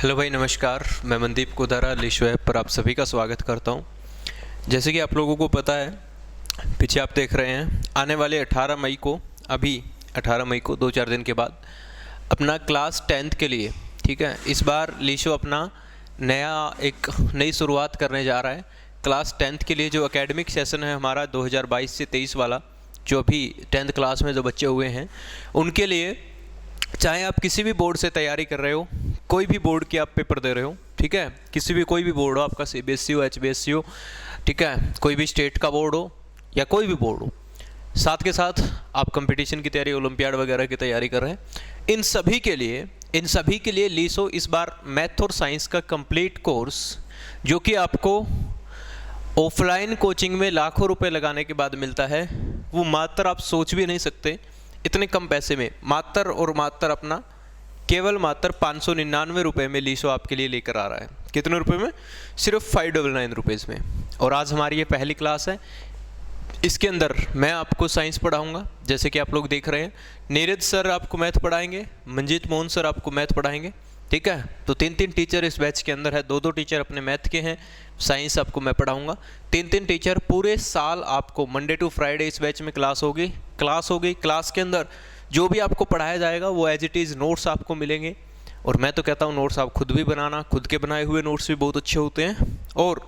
Hello भाई, नमस्कार। मैं मनदीप कोदारा लीशो ऐप पर आप सभी का स्वागत करता हूं। जैसे कि आप लोगों को पता है, पीछे आप देख रहे हैं, आने वाले 18 मई को, अभी 18 मई को 2-4 दिन के बाद अपना क्लास 10th के लिए, ठीक है, इस बार लीशो अपना नई शुरुआत करने जा रहा है। क्लास 10th के लिए जो एकेडमिक सेशन है हमारा 2022 से 23 वाला, जो अभी 10th क्लास में जो बच्चे हुए हैं उनके लिए, चाहे आप किसी भी बोर्ड से तैयारी कर रहे हो, कोई भी बोर्ड की आप पेपर दे रहे हो, ठीक है, कोई भी बोर्ड हो, आपका CBSE हो, HBSE हो, ठीक है, कोई भी स्टेट का बोर्ड हो या कोई भी बोर्ड हो, साथ के साथ आप कंपटीशन की तैयारी, ओलंपियाड वगैरह की तैयारी कर रहे हैं, इन सभी के लिए लीशो इस बार मैथ और साइंस का कंप्लीट कोर्स, जो कि आपको ऑफलाइन कोचिंग में लाखों रुपए लगाने के बाद मिलता है, वो मात्र आप सोच भी नहीं सकते इतने कम पैसे में, केवल मात्र 599 रुपये में लीशो आपके लिए लेकर आ रहा है। कितने रुपए में? सिर्फ 599 रुपीज़ में। और आज हमारी ये पहली क्लास है। इसके अंदर मैं आपको साइंस पढ़ाऊंगा, जैसे कि आप लोग देख रहे हैं। नीरज सर आपको मैथ पढ़ाएंगे, मंजीत मोहन सर आपको मैथ पढ़ाएंगे, ठीक है। तो 3-3 टीचर इस बैच के अंदर है, 2-2 टीचर अपने मैथ के हैं, साइंस आपको मैं पढ़ाऊंगा। 3-3 टीचर पूरे साल आपको, मंडे टू फ्राइडे इस बैच में क्लास होगी। क्लास के अंदर जो भी आपको पढ़ाया जाएगा वो एज इट इज़ नोट्स आपको मिलेंगे। और मैं तो कहता हूँ नोट्स आप खुद भी बनाना, खुद के बनाए हुए नोट्स भी बहुत अच्छे होते हैं। और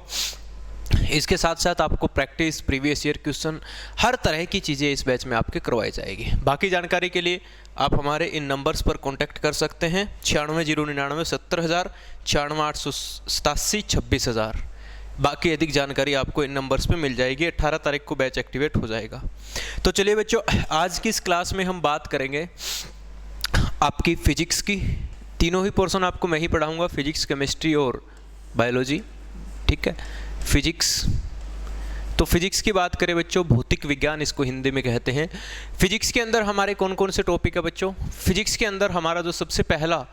इसके साथ साथ आपको प्रैक्टिस, प्रीवियस ईयर क्वेश्चन, हर तरह की चीज़ें इस बैच में आपके करवाई जाएगी। बाकी जानकारी के लिए आप हमारे इन नंबर्स पर कांटेक्ट कर सकते हैं, 96 099 70,000, 96 887 26,000। बाकी अधिक जानकारी आपको इन नंबर्स पे मिल जाएगी। 18 तारीख को बैच एक्टिवेट हो जाएगा। तो चलिए बच्चों, आज की इस क्लास में हम बात करेंगे आपकी फिजिक्स की। तीनों ही पोर्शन आपको मैं ही पढ़ाऊँगा, फिजिक्स, केमिस्ट्री और बायोलॉजी, ठीक है। तो फिजिक्स की बात करें बच्चों, भौतिक विज्ञान इसको हिंदी में कहते हैं। फिजिक्स के अंदर हमारे कौन कौन से टॉपिक है बच्चों? फिजिक्स के अंदर हमारा जो सबसे पहला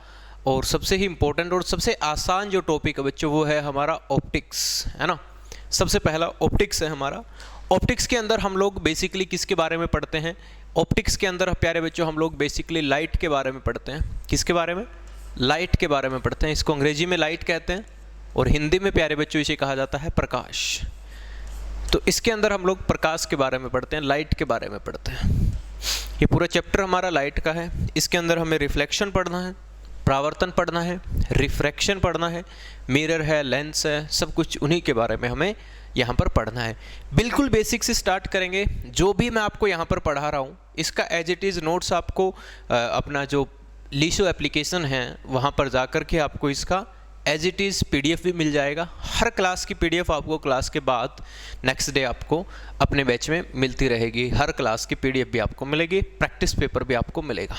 और सबसे ही इंपॉर्टेंट और सबसे आसान जो टॉपिक है बच्चों, वो है हमारा ऑप्टिक्स, है ना। सबसे पहला ऑप्टिक्स है हमारा। ऑप्टिक्स के अंदर हम लोग बेसिकली किसके बारे में पढ़ते हैं? ऑप्टिक्स के अंदर प्यारे बच्चों हम लोग बेसिकली लाइट के बारे में पढ़ते हैं। किसके बारे में? लाइट के बारे में पढ़ते हैं। इसको अंग्रेजी में लाइट कहते हैं और हिंदी में प्यारे बच्चों इसे कहा जाता है प्रकाश। तो इसके अंदर हम लोग प्रकाश के बारे में पढ़ते हैं, लाइट के बारे में पढ़ते हैं। ये पूरा चैप्टर हमारा लाइट का है। इसके अंदर हमें रिफ्लेक्शन पढ़ना है, परावर्तन पढ़ना है, रिफ्रैक्शन पढ़ना है, मिरर है, लेंस है, सब कुछ उन्हीं के बारे में हमें यहाँ पर पढ़ना है। बिल्कुल बेसिक से स्टार्ट करेंगे। जो भी मैं आपको यहाँ पर पढ़ा रहा हूँ, इसका एज इट इज़ नोट्स आपको अपना जो लीशो एप्लीकेशन है वहाँ पर जा कर के आपको इसका एज इट इज़ PDF भी मिल जाएगा। हर क्लास की PDF आपको क्लास के बाद नेक्स्ट डे आपको अपने बैच में मिलती रहेगी। हर क्लास की PDF भी आपको मिलेगी, प्रैक्टिस पेपर भी आपको मिलेगा।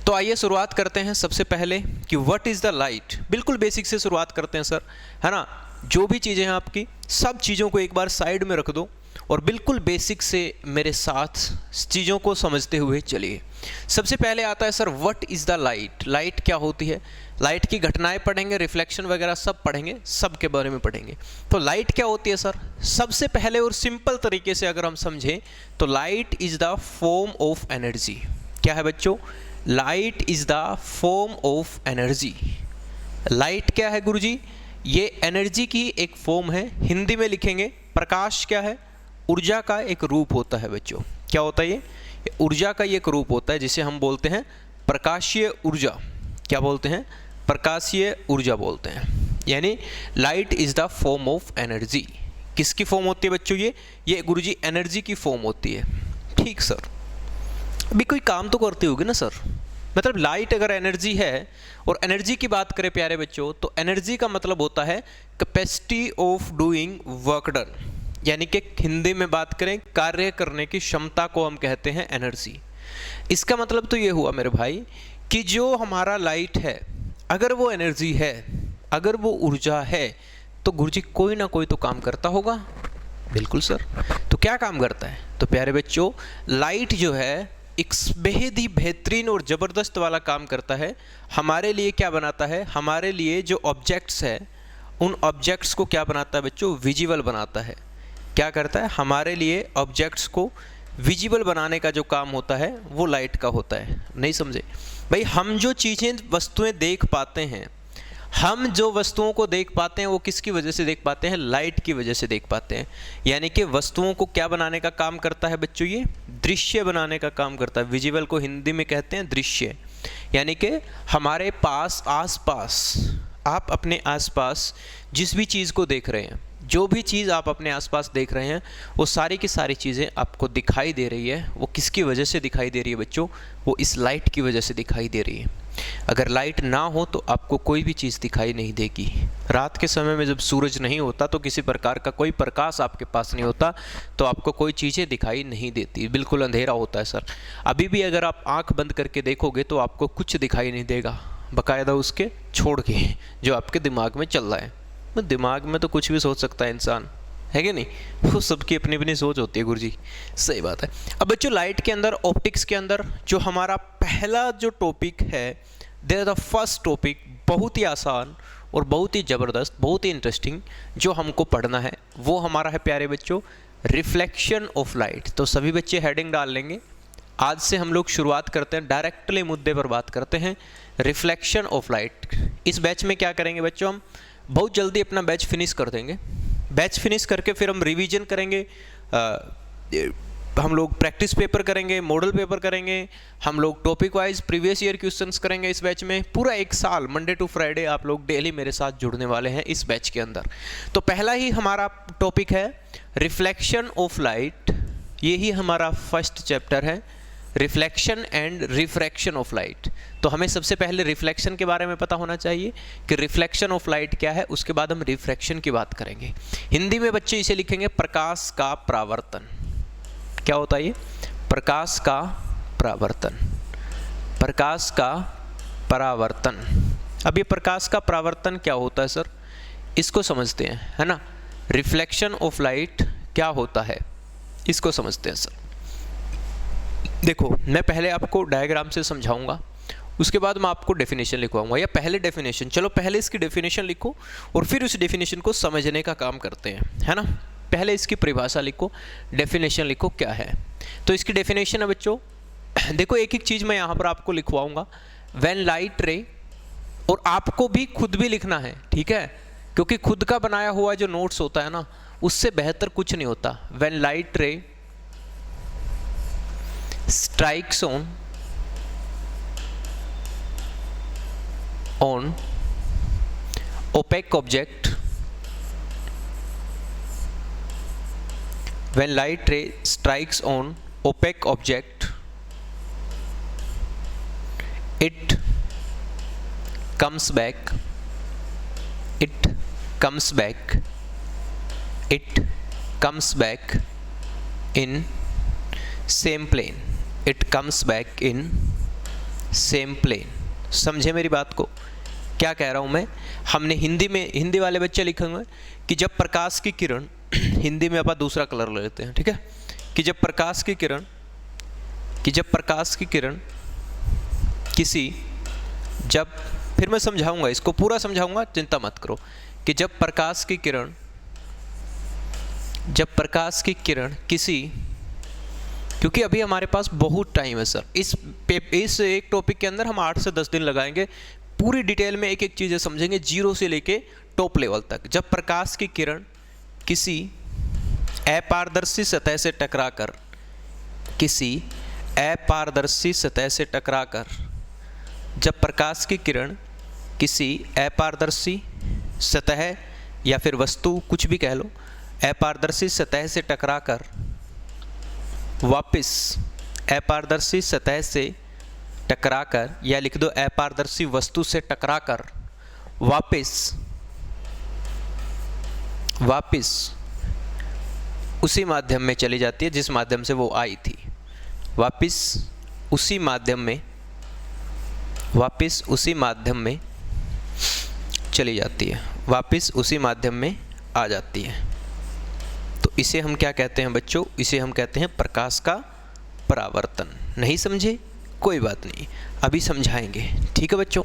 तो आइए शुरुआत करते हैं सबसे पहले कि व्हाट इज़ द लाइट। बिल्कुल बेसिक से शुरुआत करते हैं सर, है ना। जो भी चीज़ें हैं आपकी, सब चीज़ों को एक बार साइड में रख दो और बिल्कुल बेसिक से मेरे साथ चीज़ों को समझते हुए चलिए। सबसे पहले आता है sir, what is the light. Light क्या होती है? लाइट की घटनाएं पढ़ेंगे, रिफ्लेक्शन वगैरह सब पढ़ेंगे, सब के बारे में पढ़ेंगे। तो लाइट क्या होती है सर? सबसे पहले और सिंपल तरीके से अगर हम समझें तो light is the form of energy. क्या है बच्चों? Light is the form of energy. Light क्या है गुरुजी? ये एनर्जी की एक फॉर्म है। हिंदी में लिखेंगे, प्रकाश क्या है? ऊर्जा का एक रूप होता है बच्चों। क्या होता है ये? ऊर्जा का एक रूप होता है जिसे हम बोलते हैं प्रकाशीय ऊर्जा। क्या बोलते हैं? प्रकाशीय ऊर्जा बोलते हैं। यानी light is the form of energy. किसकी फॉर्म होती है बच्चों? ये गुरुजी एनर्जी की फॉर्म होती है। ठीक सर, अभी कोई काम तो करती होगी ना सर। मतलब लाइट अगर एनर्जी है, और एनर्जी की बात करें प्यारे बच्चों, तो एनर्जी का मतलब होता है capacity of doing work done. यानी कि हिंदी में बात करें, कार्य करने की क्षमता को हम कहते हैं एनर्जी। इसका मतलब तो ये हुआ मेरे भाई कि जो हमारा लाइट है, अगर वो एनर्जी है, अगर वो ऊर्जा है, तो गुरुजी कोई ना कोई तो काम करता होगा। बिल्कुल सर। तो क्या काम करता है? तो प्यारे बच्चों, लाइट जो है एक बेहद ही बेहतरीन और ज़बरदस्त वाला काम करता है। हमारे लिए क्या बनाता है? हमारे लिए जो ऑब्जेक्ट्स है, उन ऑब्जेक्ट्स को क्या बनाता है बच्चों? विजिबल बनाता है। क्या करता है? हमारे लिए ऑब्जेक्ट्स को विजिबल बनाने का जो काम होता है वो लाइट का होता है। नहीं समझे भाई? हम जो चीज़ें, वस्तुएं देख पाते हैं, हम जो वस्तुओं को देख पाते हैं वो किसकी वजह से देख पाते हैं? लाइट की वजह से देख पाते हैं। यानी कि वस्तुओं को क्या बनाने का काम करता है बच्चों? ये दृश्य बनाने का काम करता है। विजुअल को हिंदी में कहते हैं दृश्य। यानी कि हमारे पास आसपास, आप अपने आसपास जिस भी चीज़ को देख रहे हैं, जो भी चीज़ आप अपने आसपास देख रहे हैं, वो सारी की सारी चीज़ें आपको दिखाई दे रही है। वो किसकी वजह से दिखाई दे रही है बच्चों? वो इस लाइट की वजह से दिखाई दे रही है। अगर लाइट ना हो तो आपको कोई भी चीज़ दिखाई नहीं देगी। रात के समय में जब सूरज नहीं होता तो किसी प्रकार का कोई प्रकाश आपके पास नहीं होता, तो आपको कोई चीज़ें दिखाई नहीं देती, बिल्कुल अंधेरा होता है सर। अभी भी अगर आप आंख बंद करके देखोगे तो आपको कुछ दिखाई नहीं देगा, बाकायदा उसके छोड़ के जो आपके दिमाग में चल रहा है। दिमाग में तो कुछ भी सोच सकता है इंसान, है कि नहीं? वो सबकी अपनी अपनी सोच होती है गुरुजी, सही बात है। अब बच्चों लाइट के अंदर, ऑप्टिक्स के अंदर जो हमारा पहला जो टॉपिक है, देयर द फर्स्ट टॉपिक, बहुत ही आसान और बहुत ही ज़बरदस्त, बहुत ही इंटरेस्टिंग जो हमको पढ़ना है, वो हमारा है प्यारे बच्चों रिफ्लेक्शन ऑफ लाइट। तो सभी बच्चे हेडिंग डाल लेंगे। आज से हम लोग शुरुआत करते हैं, डायरेक्टली मुद्दे पर बात करते हैं, रिफ्लेक्शन ऑफ लाइट। इस बैच में क्या करेंगे बच्चों? हम बहुत जल्दी अपना बैच फिनिश कर देंगे। बैच फिनिश करके फिर हम रिवीजन करेंगे, हम लोग प्रैक्टिस पेपर करेंगे, मॉडल पेपर करेंगे, हम लोग topic wise previous year questions करेंगे इस बैच में। पूरा एक साल मंडे टू फ्राइडे आप लोग डेली मेरे साथ जुड़ने वाले हैं इस बैच के अंदर। तो पहला ही हमारा टॉपिक है रिफ्लेक्शन ऑफ लाइट। ये ही हमारा फर्स्ट चैप्टर है, reflection and refraction of light. तो हमें सबसे पहले रिफ्लेक्शन के बारे में पता होना चाहिए कि रिफ्लेक्शन ऑफ लाइट क्या है, उसके बाद हम रिफ्रैक्शन की बात करेंगे। हिंदी में बच्चे इसे लिखेंगे प्रकाश का परावर्तन। क्या होता है ये? प्रकाश का परावर्तन, प्रकाश का परावर्तन। अब ये प्रकाश का परावर्तन क्या होता है सर, इसको समझते हैं, है ना। रिफ्लेक्शन ऑफ लाइट क्या होता है इसको समझते हैं सर। देखो मैं पहले आपको डायग्राम से समझाऊंगा, उसके बाद मैं आपको डेफिनेशन लिखवाऊंगा, या पहले डेफिनेशन, चलो पहले इसकी डेफिनेशन लिखो और फिर उस डेफिनेशन को समझने का काम करते हैं, है ना। पहले इसकी परिभाषा लिखो, डेफिनेशन लिखो क्या है। तो इसकी डेफिनेशन है बच्चों, देखो एक एक चीज़ मैं यहाँ पर आपको लिखवाऊंगा। व्हेन लाइट रे, और आपको भी खुद भी लिखना है, ठीक है, क्योंकि खुद का बनाया हुआ जो नोट्स होता है ना, उससे बेहतर कुछ नहीं होता। व्हेन लाइट रे strikes on opaque object, when light ray strikes on opaque object, it comes back in same plane, it comes back in same plane। समझे मेरी बात को, क्या कह रहा हूँ मैं? हमने हिंदी में, हिंदी वाले बच्चे लिखेंगे कि जब प्रकाश की किरण, हिंदी में अपन दूसरा कलर ले लेते हैं, ठीक है, कि जब प्रकाश की किरण किसी, जब, फिर मैं समझाऊंगा इसको, पूरा समझाऊंगा, चिंता मत करो, कि जब प्रकाश की किरण किसी, क्योंकि अभी हमारे पास बहुत टाइम है सर, इस एक टॉपिक के अंदर हम 8 से 10 दिन लगाएंगे, पूरी डिटेल में एक एक चीज़ें समझेंगे, जीरो से लेके टॉप लेवल तक। जब प्रकाश की किरण किसी अपारदर्शी सतह से टकराकर, जब प्रकाश की किरण किसी अपारदर्शी सतह या फिर वस्तु, कुछ भी कह लो, अपारदर्शी सतह से टकराकर वापस, अपारदर्शी सतह से टकराकर, या लिख दो अपारदर्शी वस्तु से टकराकर वापस उसी माध्यम में चली जाती है जिस माध्यम से वो आई थी, वापस उसी माध्यम में चली जाती है, वापस उसी माध्यम में आ जाती है। तो इसे हम क्या कहते हैं बच्चों? इसे हम कहते हैं प्रकाश का परावर्तन। नहीं समझे? कोई बात नहीं, अभी समझाएंगे, ठीक है बच्चों।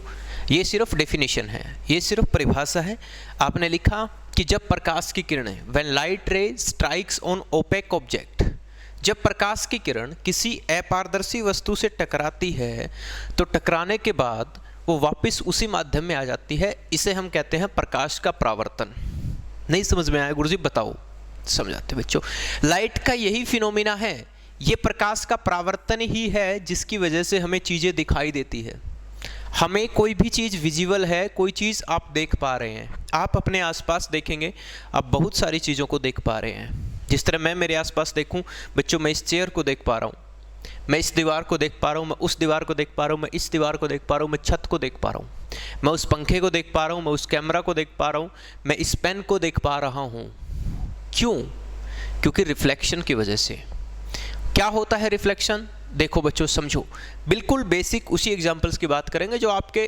ये सिर्फ डेफिनेशन है, ये सिर्फ परिभाषा है। आपने लिखा कि जब प्रकाश की किरणें, व्हेन लाइट रे स्ट्राइक्स ऑन ओपेक ऑब्जेक्ट, जब प्रकाश की किरण किसी अपारदर्शी वस्तु से टकराती है तो टकराने के बाद वो वापस उसी माध्यम में आ जाती है। इसे हम कहते हैं प्रकाश का परावर्तन। नहीं समझ में आया गुरुजी? बताओ, समझाते बच्चों। लाइट का यही फिनोमिना है, ये प्रकाश का परावर्तन ही है जिसकी वजह से हमें चीज़ें दिखाई देती है। हमें कोई भी चीज़ विजिबल है, कोई चीज़ आप देख पा रहे हैं। आप अपने आसपास देखेंगे, आप बहुत सारी चीज़ों को देख पा रहे हैं। जिस तरह मैं मेरे आसपास देखूं बच्चों, मैं इस चेयर को देख पा रहा हूँ, मैं इस दीवार को देख पा रहा हूँ, मैं उस दीवार को देख पा रहा हूँ, मैं इस दीवार को देख पा रहा हूँ, मैं छत को देख पा रहा हूँ, मैं उस पंखे को देख पा रहा हूँ, मैं उस कैमरा को देख पा रहा हूँ, मैं इस पेन को देख पा रहा हूँ। क्यों? क्योंकि रिफ्लेक्शन की वजह से। क्या होता है रिफ्लेक्शन? देखो बच्चों समझो, बिल्कुल बेसिक उसी एग्जाम्पल्स की बात करेंगे जो आपके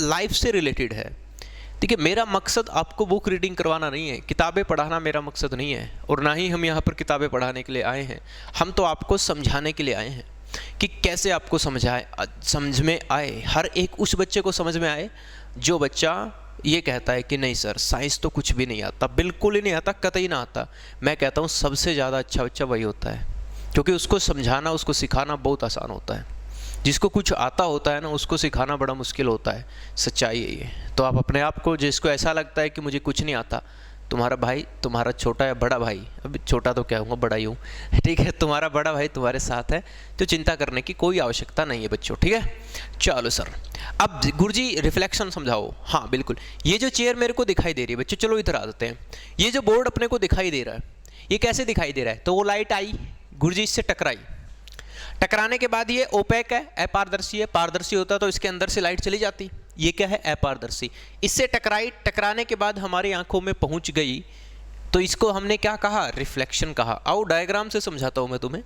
लाइफ से रिलेटेड है। ठीक है, मेरा मकसद आपको बुक रीडिंग करवाना नहीं है, किताबें पढ़ाना मेरा मकसद नहीं है, और ना ही हम यहाँ पर किताबें पढ़ाने के लिए आए हैं। हम तो आपको समझाने के लिए आए हैं कि कैसे आपको समझ में आए, हर एक उस बच्चे को समझ में आए जो बच्चा ये कहता है कि नहीं सर साइंस तो कुछ भी नहीं आता, बिल्कुल ही नहीं आता, कतई ना आता। मैं कहता हूँ सबसे ज़्यादा अच्छा बच्चा वही होता है, क्योंकि उसको समझाना, उसको सिखाना बहुत आसान होता है। जिसको कुछ आता होता है ना, उसको सिखाना बड़ा मुश्किल होता है। सच्चाई है ये। तो आप अपने आप को, जिसको ऐसा लगता है कि मुझे कुछ नहीं आता, तुम्हारा भाई, तुम्हारा छोटा या बड़ा भाई, अभी छोटा तो क्या हूँ, बड़ा ही हूँ, ठीक है, तुम्हारा बड़ा भाई तुम्हारे साथ है, तो चिंता करने की कोई आवश्यकता नहीं है बच्चों। ठीक है, चलो सर, अब गुरुजी रिफ्लेक्शन समझाओ। हाँ बिल्कुल, ये जो चेयर मेरे को दिखाई दे रही है बच्चों, चलो इधर आ जाते हैं। ये जो बोर्ड अपने को दिखाई दे रहा है, ये कैसे दिखाई दे रहा है? तो वो लाइट आई गुरुजी, इससे टकराई, टकराने के बाद ये ओपेक है, अपारदर्शी है। पारदर्शी होता तो इसके अंदर से लाइट चली जाती, ये क्या है? अपारदर्शी। इससे टकराई, टकराने के बाद हमारी आंखों में पहुंच गई, तो इसको हमने क्या कहा? रिफ्लेक्शन कहा। आओ डायग्राम से समझाता हूं मैं तुम्हें।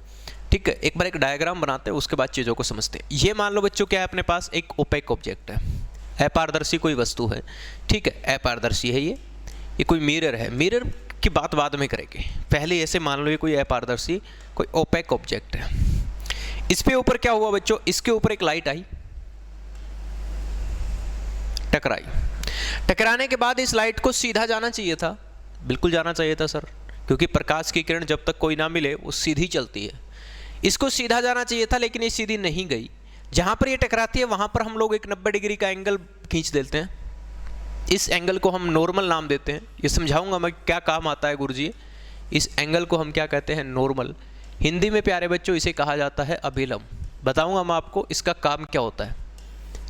ठीक है, एक बार एक डायग्राम बनाते हैं, उसके बाद चीज़ों को समझते हैं। ये मान लो बच्चों क्या है, अपने पास एक ओपेक ऑब्जेक्ट है, अपारदर्शी कोई वस्तु है। ठीक है, अपारदर्शी है ये कोई मिरर है। मिरर की बात बाद में करेंगे, पहले ऐसे मान लो ये कोई अपारदर्शी, कोई ओपेक ऑब्जेक्ट है। इस पे ऊपर क्या हुआ बच्चों? इसके ऊपर एक लाइट आई, टकराई। टकराने के बाद इस लाइट को सीधा जाना चाहिए था, बिल्कुल जाना चाहिए था सर, क्योंकि प्रकाश की किरण जब तक कोई ना मिले वो सीधी चलती है। इसको सीधा जाना चाहिए था, लेकिन ये सीधी नहीं गई। जहां पर ये टकराती है वहां पर हम लोग एक 90 डिग्री का एंगल खींच देते हैं। इस एंगल को हम नॉर्मल नाम देते हैं। ये समझाऊंगा मैं क्या काम आता है गुरुजी। इस एंगल को हम क्या कहते हैं? नॉर्मल। हिंदी में प्यारे बच्चों इसे कहा जाता है अभिलंब। बताऊंगा मैं आपको इसका काम क्या होता है,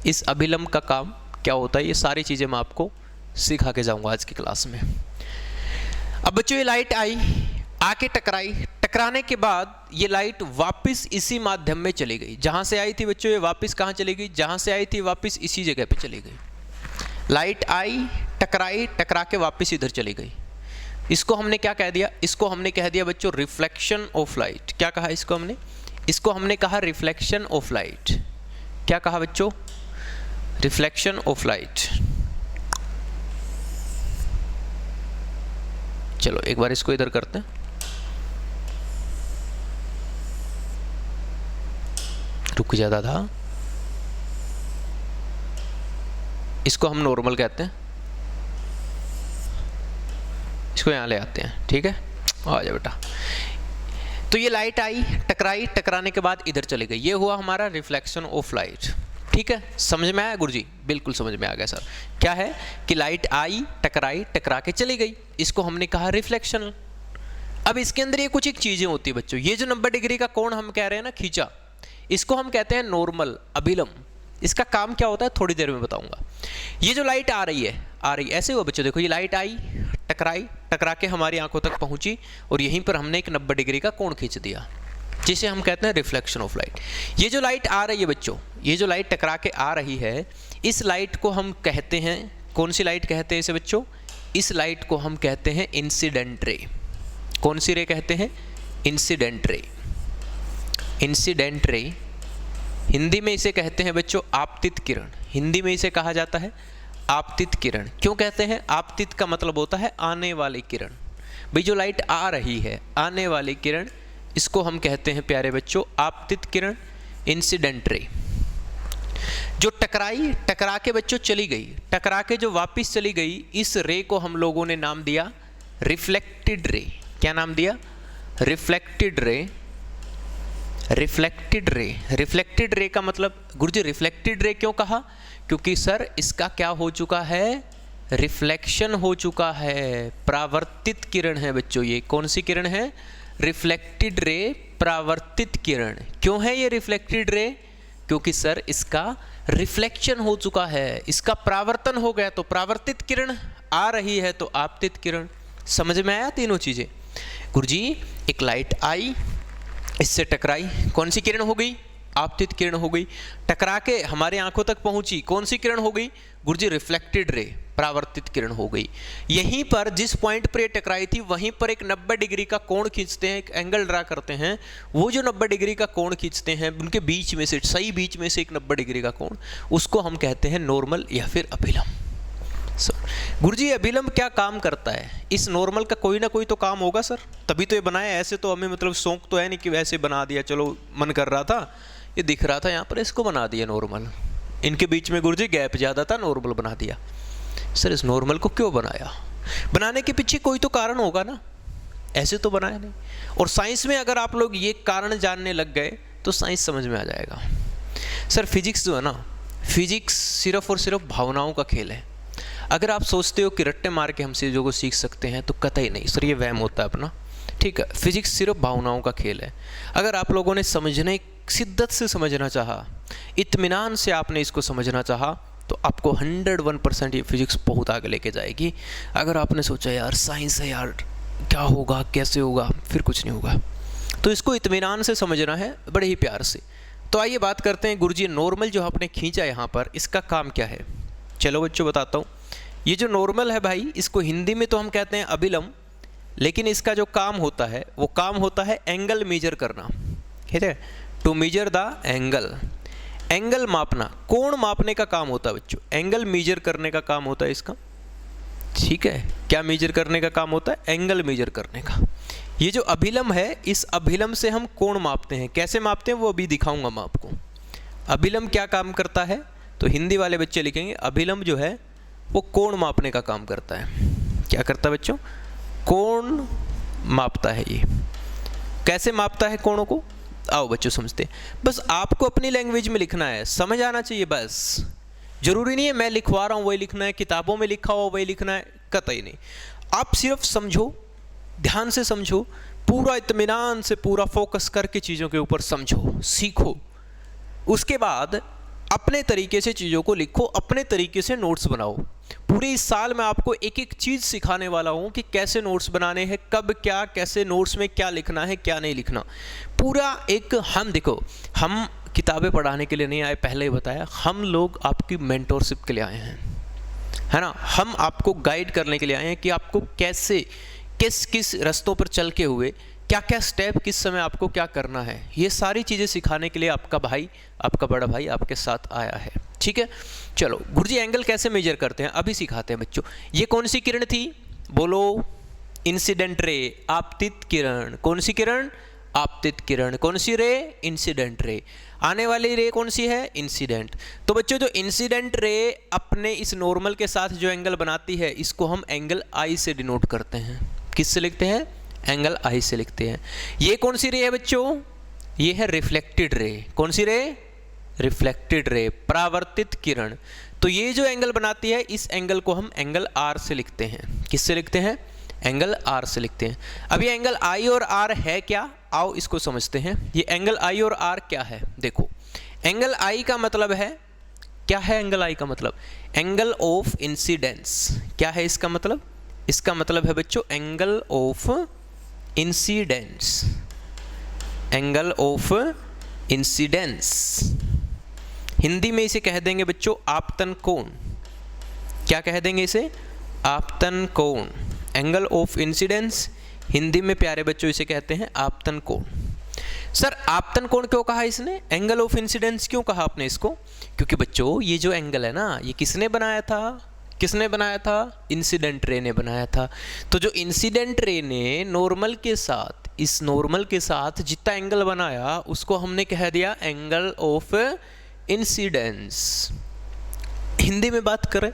इस अभिलंब का काम क्या होता है, ये सारी चीज़ें मैं आपको सिखा के जाऊंगा आज की क्लास में। अब बच्चों ये लाइट आई, आके टकराई, टकराने के बाद ये लाइट वापस इसी माध्यम में चली गई। जहाँ से आई थी बच्चों ये वापस कहाँ चली गई? जहाँ से आई थी वापस इसी जगह पे चली गई। लाइट आई, टकराई, टकरा के वापस इधर चली गई। इसको हमने क्या कह दिया? इसको हमने कह दिया बच्चों रिफ्लेक्शन ऑफ लाइट। क्या कहा इसको हमने? इसको हमने कहा रिफ्लेक्शन ऑफ लाइट। क्या कहा बच्चों? Reflection of light. चलो एक बार इसको इधर करते हैं, रुक जाता था। इसको हम नॉर्मल कहते हैं, इसको यहाँ ले आते हैं। ठीक है, आ जाओ बेटा। तो ये लाइट आई, टकराई, टकराने के बाद इधर चली गई, ये हुआ हमारा रिफ्लेक्शन ऑफ लाइट। ठीक है, समझ में आया गुरुजी? बिल्कुल समझ में आ गया सर। क्या है कि लाइट आई, टकराई, टकरा के चली गई, इसको हमने कहा रिफ्लेक्शन। अब इसके अंदर ये कुछ एक चीजें होती है बच्चों। ये जो 90 डिग्री का कोण हम कह रहे हैं ना, खींचा, इसको हम कहते हैं नॉर्मल, अभिलंब। इसका काम क्या होता है थोड़ी देर में बताऊंगा। ये जो लाइट आ रही है ऐसे हुआ बच्चों, देखो ये लाइट आई, टकराई, टकरा के हमारी आंखों तक पहुंची, और यहीं पर हमने एक 90 डिग्री का कोण खींच दिया, जिसे हम कहते हैं रिफ्लेक्शन ऑफ लाइट। ये जो लाइट आ रही है बच्चों, ये जो लाइट टकरा के आ रही है, इस लाइट को हम कहते हैं, कौन सी लाइट कहते हैं इसे बच्चों? इस लाइट को हम कहते हैं इंसिडेंट रे। कौन सी रे कहते हैं? Incident ray. Incident ray, Hindi में इसे कहते हैं बच्चों आपतित किरण। हिंदी में इसे कहा जाता है आपतित किरण। क्यों कहते हैं? आपतित का मतलब होता है आने वाली किरण। भाई जो लाइट आ रही है, आने वाली किरण, इसको हम कहते हैं प्यारे बच्चों आपतित किरण, इंसिडेंट रे। जो टकराई, टकरा के बच्चों चली गई, टकरा के जो वापस चली गई, इस रे को हम लोगों ने नाम दिया रिफ्लेक्टेड रे। क्या नाम दिया? Reflected ray. Reflected ray. Reflected ray का मतलब गुरुजी रिफ्लेक्टेड रे क्यों कहा? क्योंकि सर इसका क्या हो चुका है, रिफ्लेक्शन हो चुका है, परावर्तित किरण है बच्चों। ये कौन सी किरण है, रिफ्लेक्टेड रे, परावर्तित किरण। क्यों है ये रिफ्लेक्टेड रे, क्योंकि सर इसका रिफ्लेक्शन हो चुका है, इसका परावर्तन हो गया, तो परावर्तित किरण आ रही है तो आपतित किरण। समझ में आया तीनों चीजें। गुरुजी एक लाइट आई, इससे टकराई, कौन सी किरण हो गई, आपतित किरण हो गई। टकरा के हमारे आंखों तक पहुंची, कौन सी किरण हो गई, गुरुजी रिफ्लेक्टेड रे, परावर्तित किरण हो गई। यहीं पर जिस पॉइंट पर ये टकराई थी वहीं पर एक 90 डिग्री का कोण खींचते हैं, एक एंगल ड्रा करते हैं। वो जो 90 डिग्री का कोण खींचते हैं, उनके बीच में से, सही बीच में से एक 90 डिग्री का कोण, उसको हम कहते हैं नॉर्मल या फिर अभिलंब। गुरुजी अभिलंब क्या काम करता है, इस नॉर्मल का कोई ना कोई तो काम होगा सर, तभी तो ये बनाया। ऐसे तो हमें मतलब शौक तो है नहीं कि वैसे बना दिया, चलो मन कर रहा था, ये दिख रहा था यहाँ पर, इसको बना दिया नॉर्मल। इनके बीच में गुरुजी गैप ज़्यादा था, नॉर्मल बना दिया। सर इस नॉर्मल को क्यों बनाया, बनाने के पीछे कोई तो कारण होगा ना, ऐसे तो बनाया नहीं। और साइंस में अगर आप लोग ये कारण जानने लग गए तो साइंस समझ में आ जाएगा। सर फिजिक्स जो है ना, फिजिक्स सिर्फ और सिर्फ भावनाओं का खेल है। अगर आप सोचते हो कि रट्टे मार के हम चीज़ों को सीख सकते हैं तो कतई नहीं सर, ये वहम होता है अपना। ठीक है, फिजिक्स सिर्फ भावनाओं का खेल है। अगर आप लोगों ने समझने, शिद्दत से समझना चाहा, इत्मीनान से आपने इसको समझना चाहा, तो आपको 101% ये फिजिक्स बहुत आगे लेके जाएगी। अगर आपने सोचा यार साइंस है यार, क्या होगा कैसे होगा, फिर कुछ नहीं होगा। तो इसको इत्मीनान से समझना है, बड़े ही प्यार से। तो आइए बात करते हैं गुरुजी, नॉर्मल जो आपने खींचा यहाँ पर, इसका काम क्या है। चलो बच्चों बताता हूँ। ये जो नॉर्मल है भाई, इसको हिंदी में तो हम कहते हैं अभिलंब, लेकिन इसका जो काम होता है वो काम होता है एंगल मेजर करना। ठीक है, to measure the angle, angle मापना, कोण मापने का काम होता है बच्चों, एंगल मेजर करने का काम होता है इसका। ठीक है, क्या मेजर करने का काम होता है, एंगल मेजर करने का। ये जो अभिलंब है, इस अभिलंब से हम कोण मापते हैं। कैसे मापते हैं वो अभी दिखाऊंगा मैं आपको। अभिलंब क्या काम करता है, तो हिंदी वाले बच्चे लिखेंगे अभिलंब जो है वो कोण मापने का काम करता है। क्या करता है बच्चों, कोण मापता है। ये कैसे मापता है कोणों को, आओ बच्चों समझते हैं। बस आपको अपनी लैंग्वेज में लिखना है, समझ आना चाहिए बस। जरूरी नहीं है मैं लिखवा रहा हूँ वही लिखना है, किताबों में लिखा हुआ वही लिखना है, कतई नहीं। आप सिर्फ समझो, ध्यान से समझो, पूरा इत्मीनान से, पूरा फोकस करके चीज़ों के ऊपर समझो, सीखो। उसके बाद अपने तरीके से चीज़ों को लिखो, अपने तरीके से नोट्स बनाओ। पूरे इस साल मैं आपको एक एक चीज़ सिखाने वाला हूँ कि कैसे नोट्स बनाने हैं, कब क्या, कैसे नोट्स में क्या लिखना है क्या नहीं लिखना। पूरा एक, हम देखो, हम किताबें पढ़ाने के लिए नहीं आए, पहले ही बताया, हम लोग आपकी मेंटोरशिप के लिए आए हैं, है ना। हम आपको गाइड करने के लिए आए हैं कि आपको कैसे, किस किस रास्तों पर चल के हुए, क्या क्या स्टेप, किस समय आपको क्या करना है, ये सारी चीज़ें सिखाने के लिए आपका भाई, आपका बड़ा भाई आपके साथ आया है। ठीक है, चलो गुरुजी एंगल कैसे मेजर करते हैं अभी सिखाते हैं बच्चों। ये कौन सी किरण थी, बोलो, इंसिडेंट रे, आपतित किरण। कौन सी किरण, आपतित किरण। कौन सी रे, इंसिडेंट रे। आने वाली रे कौन सी है, इंसिडेंट। तो बच्चों जो इंसिडेंट रे अपने इस नॉर्मल के साथ जो एंगल बनाती है, इसको हम एंगल आई से डिनोट करते हैं। किससे लिखते हैं, एंगल आई से लिखते हैं। ये कौन सी रे है बच्चों, ये है रिफ्लेक्टेड रे। कौन सी रे, रिफ्लेक्टेड रे, परावर्तित किरण। तो ये जो एंगल बनाती है, इस एंगल को हम एंगल आर से लिखते हैं। किससे लिखते हैं, एंगल आर से लिखते हैं। अब ये एंगल आई और आर है क्या, आओ इसको समझते हैं। ये एंगल आई और आर क्या है, देखो। एंगल आई का मतलब है, क्या है एंगल आई का मतलब, एंगल ऑफ इंसिडेंस। क्या है इसका मतलब, इसका मतलब है बच्चों angle of incidence, angle of incidence. Hindi में इसे कह देंगे बच्चों आपतन कोण। क्या कह देंगे इसे, आपतन कोण। एंगल ऑफ इंसिडेंस हिंदी में प्यारे बच्चों इसे कहते हैं आपतन कोण। सर आपतन कोण क्यों कहा इसने, एंगल ऑफ इंसिडेंस क्यों कहा आपने इसको, क्योंकि बच्चों ये जो एंगल है ना, ये किसने बनाया था, किसने बनाया था, इंसिडेंट रे ने बनाया था। तो जो इंसिडेंट रे ने नॉर्मल के साथ, इस नॉर्मल के साथ जितना एंगल बनाया उसको हमने कह दिया एंगल ऑफ इंसिडेंस। हिंदी में बात करें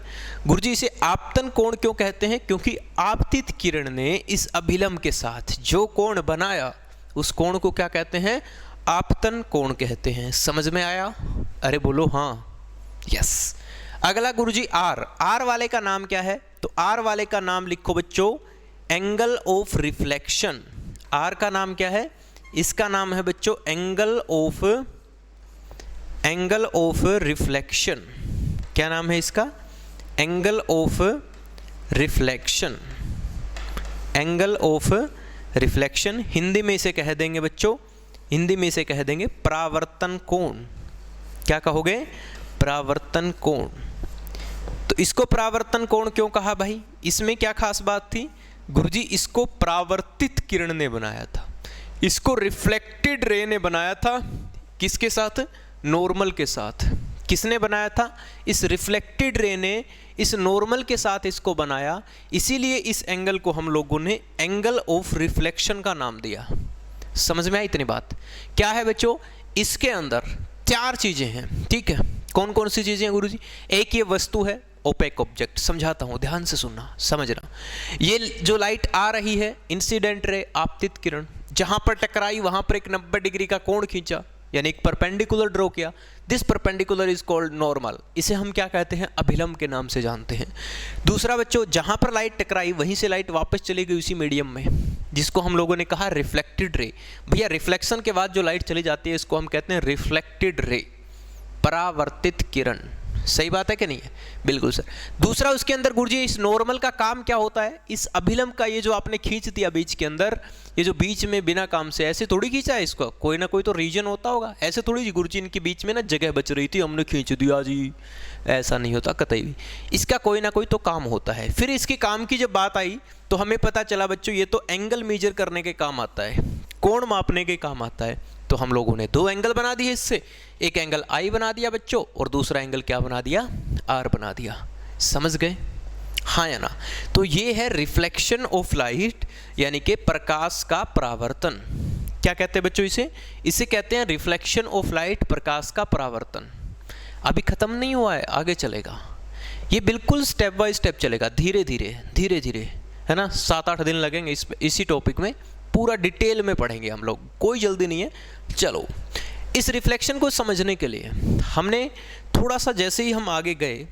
गुरुजी, इसे आपतन कोण क्यों कहते हैं, क्योंकि आपतित किरण ने इस अभिलंब के साथ जो कोण बनाया उस कोण को क्या कहते हैं, आपतन कोण कहते हैं। समझ में आया, अरे बोलो हाँ, यस। अगला गुरुजी आर, आर वाले का नाम क्या है? तो आर वाले का नाम लिखो बच्चों एंगल ऑफ रिफ्लेक्शन। आर का नाम क्या है? इसका नाम है बच्चों एंगल ऑफ रिफ्लेक्शन। क्या नाम है इसका? Angle of reflection. Angle of reflection Hindi में इसे कह देंगे बच्चों, हिंदी में इसे कह देंगे परावर्तन कोण। क्या कहोगे? परावर्तन कोण। तो इसको परावर्तन कोण क्यों कहा भाई? इसमें क्या खास बात थी? गुरुजी इसको परावर्तित किरण ने बनाया था, इसको रिफ्लेक्टेड रे ने बनाया था। किसके साथ? नॉर्मल के साथ। किसने बनाया था? इस रिफ्लेक्टेड रे ने इस नॉर्मल के साथ इसको बनाया, इसीलिए इस एंगल को हम लोगों ने एंगल ऑफ रिफ्लेक्शन का नाम दिया। समझ में आई इतनी बात? क्या है बच्चों? इसके अंदर 4 चीजें हैं, ठीक है। कौन कौन सी चीजें हैं गुरुजी? एक ये वस्तु है ओपेक ऑब्जेक्ट, समझाता हूं, ध्यान से सुनना, समझना। ये जो लाइट आ रही है इंसिडेंट रे, आपतित किरण, जहां पर टकराई वहां पर एक 90 डिग्री का कोण खींचा, यानी एक परपेंडिकुलर ड्रॉ किया। This perpendicular is called normal. इसे हम क्या कहते हैं? अभिलंब के नाम से जानते हैं। दूसरा बच्चों, जहां पर लाइट टकराई वहीं से लाइट वापस चली गई उसी मीडियम में, जिसको हम लोगों ने कहा रिफ्लेक्टेड रे। भैया रिफ्लेक्शन के बाद जो लाइट चली जाती है इसको हम कहते हैं रिफ्लेक्टेड रे, परावर्तित किरण। सही बात है कि नहीं है? बिल्कुल सर। दूसरा उसके अंदर गुरुजी इस नॉर्मल का काम क्या होता है? इस अभिलंब का, ये जो आपने खींच दिया बीच के अंदर, ये जो बीच में बिना काम से ऐसे थोड़ी खींचा है इसको, कोई ना कोई तो रीजन होता होगा। ऐसे थोड़ी गुरुजी इनके बीच में ना जगह बच रही थी हमने खींच दिया जी, ऐसा नहीं होता कतई भी। इसका कोई ना कोई तो काम होता है। फिर इसके काम की जब बात आई तो हमें पता चला बच्चों ये तो एंगल मेजर करने के काम आता है, कोण मापने के काम आता है। तो हम लोगों ने 2 एंगल बना दिए इससे, एक एंगल आई बना दिया बच्चों और दूसरा एंगल क्या बना दिया? आर बना दिया। समझ गए? हाँ या ना? तो ये है रिफ्लेक्शन ऑफ लाइट, यानी कि प्रकाश का परावर्तन। क्या कहते हैं बच्चों इसे? इसे कहते हैं रिफ्लेक्शन ऑफ लाइट, प्रकाश का परावर्तन। अभी खत्म नहीं हुआ है, आगे चलेगा। ये बिल्कुल स्टेप बाय स्टेप चलेगा, धीरे धीरे धीरे धीरे, है ना। 7-8 दिन लगेंगे इसी टॉपिक में, पूरा डिटेल में पढ़ेंगे हम लोग, कोई जल्दी नहीं है। चलो, इस रिफ्लेक्शन को समझने के लिए हमने थोड़ा सा, जैसे ही हम आगे गए